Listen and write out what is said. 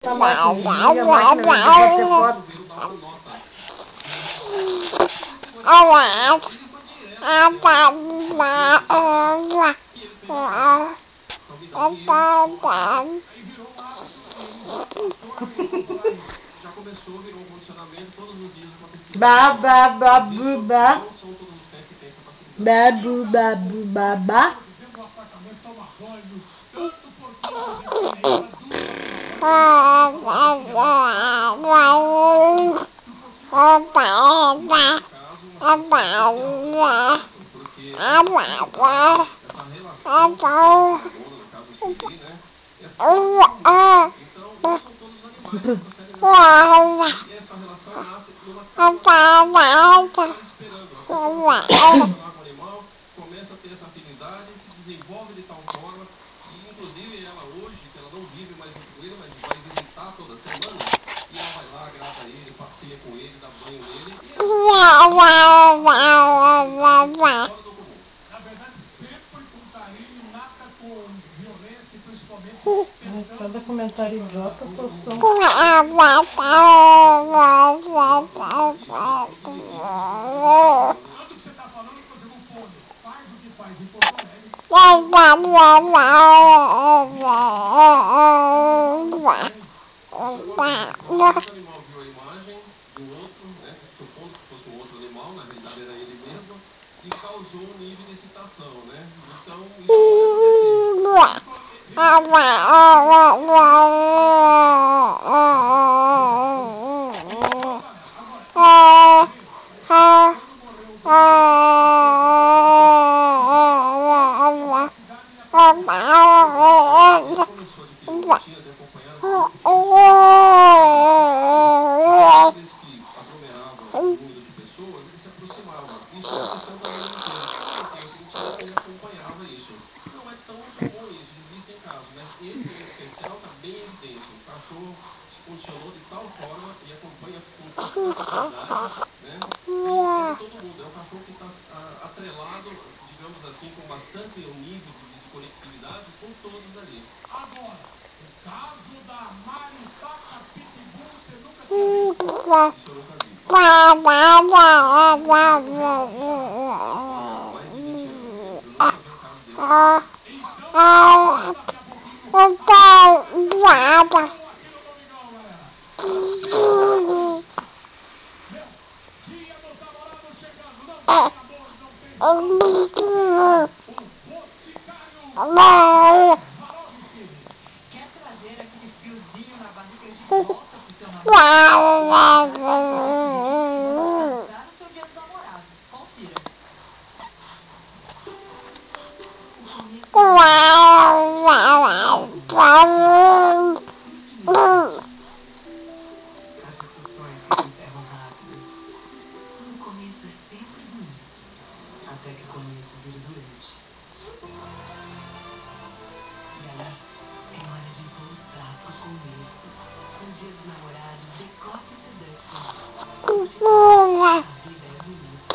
A máquina vai ter foto. Ba. Ba. Começa a ter essa afinidade, se desenvolve de tal forma, e inclusive ela hoje, que ela não vive mais junto com ele, mas vai visitar toda semana, e ela vai lá, agrada ele, passeia com ele, dá banho nele, e ela fora do comum. Na verdade, sempre com carinho, nada com violência, principalmente... Cada comentário idiota postou. E causou um nível de excitação, né? Então, isso acompanhava isso. Não é tão comum isso, existem casos, mas esse em especial está bem evidente. O cachorro funcionou de tal forma e acompanha com tanta facilidade, né? E todo mundo, é um cachorro que está atrelado, digamos assim, com bastante nível de conectividade com todos ali. Agora, o caso da Maritaca Pitbull, você nunca tinha visto? Isso eu nunca vi. Quer trazer aquele friozinho na barriga de volta pro seu namorado? Descansar o seu dia dos namorados. Confira. As discussões se encerram rápido. No começo é sempre ruim. Até que o começo vira doente. E aí, é hora de voltar pro começo. No dia dos namorados, decote seduction. A vida é bonita.